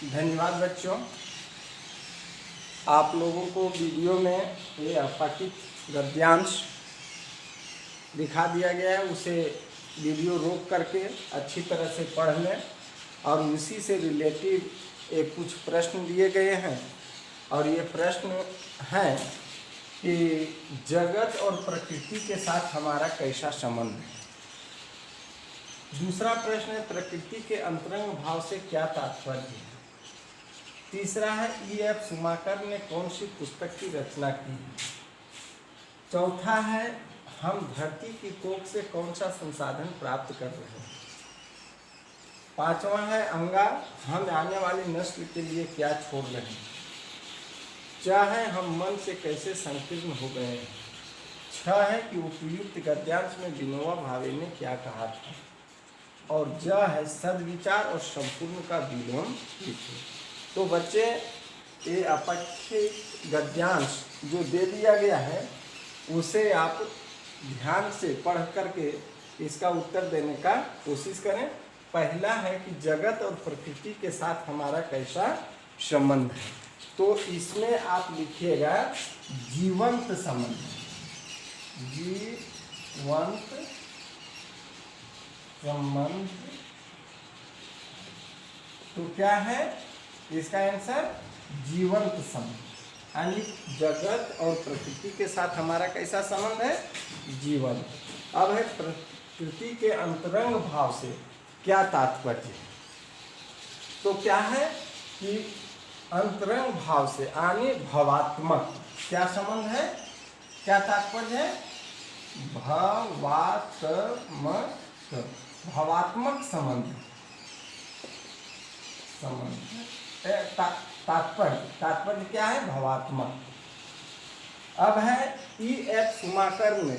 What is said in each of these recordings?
धन्यवाद बच्चों। आप लोगों को वीडियो में ये अपठित गद्यांश दिखा दिया गया है, उसे वीडियो रोक करके अच्छी तरह से पढ़ लें और उसी से रिलेटिव एक कुछ प्रश्न दिए गए हैं। और ये प्रश्न है कि जगत और प्रकृति के साथ हमारा कैसा संबंध है। दूसरा प्रश्न है प्रकृति के अंतरंग भाव से क्या तात्पर्य है। तीसरा है E.F. सुमाकर ने कौन सी पुस्तक की रचना की है। चौथा है हम धरती की कोख से कौन सा संसाधन प्राप्त कर रहे हैं। पांचवा है अंगा हम आने वाली नस्ल के लिए क्या छोड़ रहे हैं। छह है हम मन से कैसे संकीर्ण हो गए हैं। छह है कि उपयुक्त गद्यांश में विनोबा भावे ने क्या कहा था। और ज है सद्विचार और संपूर्ण का विलोम लिखे। तो बच्चे ये अपठित गद्यांश जो दे दिया गया है उसे आप ध्यान से पढ़ करके इसका उत्तर देने का कोशिश करें। पहला है कि जगत और प्रकृति के साथ हमारा कैसा संबंध है, तो इसमें आप लिखिएगा जीवंत संबंध। जीवंत संबंध तो क्या है इसका आंसर जीवंत संबंध, यानी जगत और प्रकृति के साथ हमारा कैसा संबंध है, जीवन। अब है प्रकृति के अंतरंग भाव से क्या तात्पर्य है। तो क्या है कि अंतरंग भाव से यानी भावात्मक क्या संबंध है, क्या तात्पर्य है, भावात्मक संबंध। तात्पर्य क्या है, भावात्मक। अब है E.F. सुमाकर ने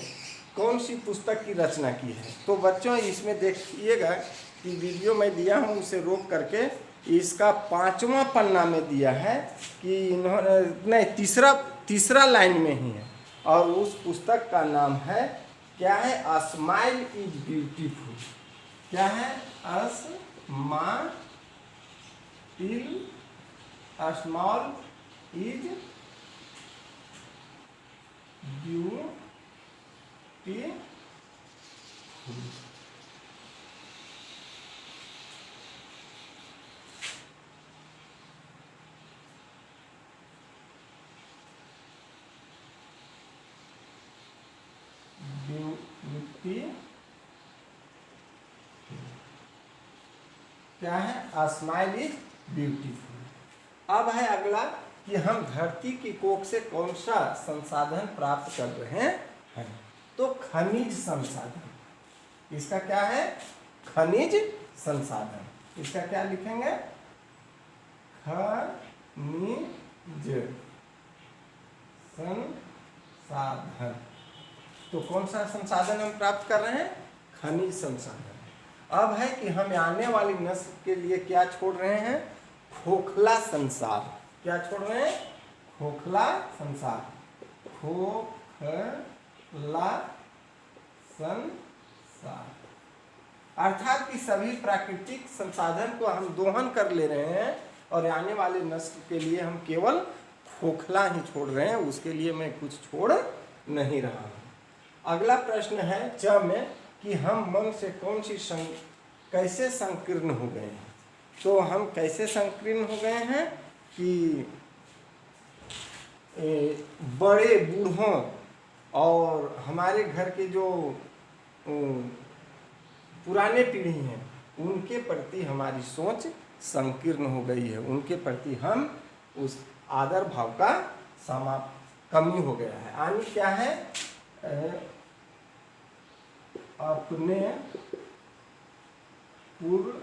कौन सी पुस्तक की रचना की है। तो बच्चों इसमें देखिएगा कि वीडियो में दिया हूँ उसे रोक करके इसका 5वां पन्ना में दिया है कि इन्होंने नहीं तीसरा लाइन में ही है और उस पुस्तक का नाम है क्या है, अ स्माइल इज ब्यूटीफुल। क्या है, अ स्माइल इज ब्यूटीफुल। क्या है, अ स्माइल इज ब्यूटीफुल। अब है अगला कि हम धरती की कोख से कौन सा संसाधन प्राप्त कर रहे हैं। तो खनिज संसाधन, इसका क्या है, खनिज संसाधन। इसका क्या लिखेंगे, खनिज संसाधन। तो कौन सा संसाधन हम प्राप्त कर रहे हैं, खनिज संसाधन। अब है कि हम आने वाली नस्ल के लिए क्या छोड़ रहे हैं, खोखला संसार। क्या छोड़ रहे हैं, खोखला संसार। खोखला संसार अर्थात कि सभी प्राकृतिक संसाधन को हम दोहन कर ले रहे हैं और आने वाले नस्ल के लिए हम केवल खोखला ही छोड़ रहे हैं, उसके लिए मैं कुछ छोड़ नहीं रहा हूँ। अगला प्रश्न है च में कि हम मन से कौन सी कैसे संकीर्ण हो गए हैं। तो हम कैसे संकीर्ण हो गए हैं कि बड़े बूढ़ों और हमारे घर के जो पुराने पीढ़ी हैं उनके प्रति हमारी सोच संकीर्ण हो गई है, उनके प्रति हम उस आदर भाव का कमी हो गया है। यानी क्या है, अपने पूर्वजों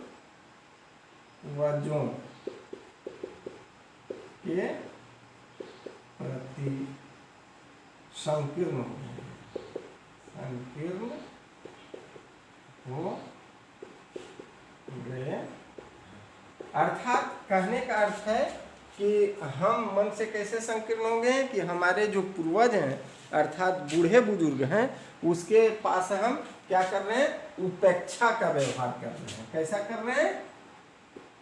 के प्रति संकीर्ण हो गए। अर्थात कहने का अर्थ है कि हम मन से कैसे संकीर्ण हो गए कि हमारे जो पूर्वज हैं अर्थात बूढ़े बुजुर्ग हैं उसके पास हम क्या कर रहे हैं, उपेक्षा का व्यवहार कर रहे हैं। कैसा कर रहे हैं,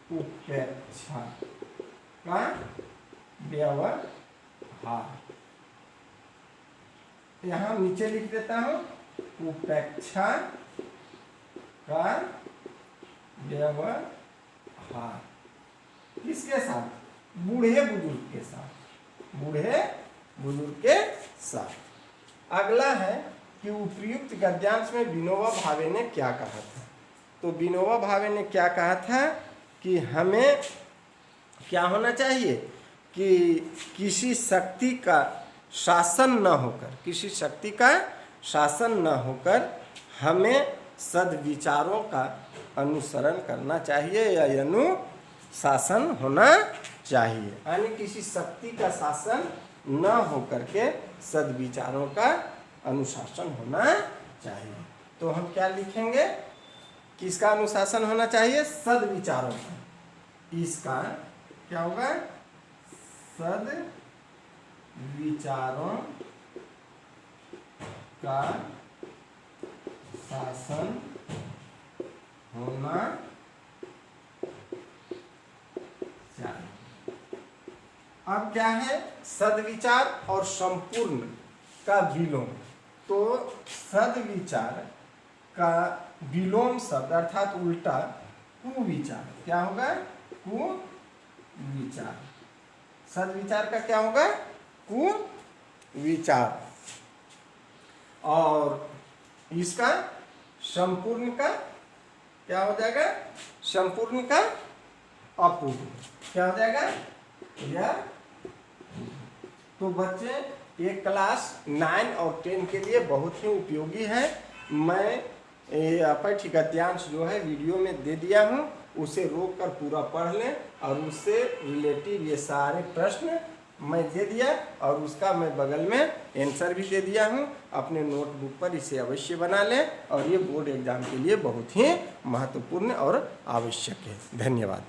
उपेक्षा का व्यवहार। यहाँ नीचे लिख देता हूं, उपेक्षा का व्यवहार किसके साथ? बूढ़े बुजुर्ग के साथ, बूढ़े बुजुर्ग के साथ। अगला है कि उपर्युक्त गद्यांश में विनोबा भावे ने क्या कहा था। तो विनोबा भावे ने क्या कहा था कि हमें क्या होना चाहिए कि किसी शक्ति का शासन न होकर, किसी शक्ति का शासन न होकर हमें सद्विचारों का अनुसरण करना चाहिए या अनुशासन होना चाहिए, यानी किसी शक्ति का शासन न होकर के सद्विचारों का अनुशासन होना चाहिए। तो हम क्या लिखेंगे, किसका अनुशासन होना चाहिए? सद्विचारों का। इसका क्या होगा? सद्विचारों का शासन होना चाहिए। अब क्या है? सद्विचार और संपूर्ण का विलोम। तो सद्विचार का विलोम शब्द अर्थात उल्टा कुविचार क्या होगा? कुविचार। सद्विचार का क्या होगा? कुविचार। और इसका संपूर्ण का क्या हो जाएगा? संपूर्ण का अपूर्ण क्या हो जाएगा? या तो बच्चे ये क्लास 9 और 10 के लिए बहुत ही उपयोगी है। मैं अपठ्य गद्यांश जो है वीडियो में दे दिया हूँ, उसे रोक कर पूरा पढ़ लें और उससे रिलेटिव ये सारे प्रश्न मैं दे दिया और उसका मैं बगल में आंसर भी दे दिया हूँ। अपने नोटबुक पर इसे अवश्य बना लें और ये बोर्ड एग्जाम के लिए बहुत ही महत्वपूर्ण और आवश्यक है। धन्यवाद।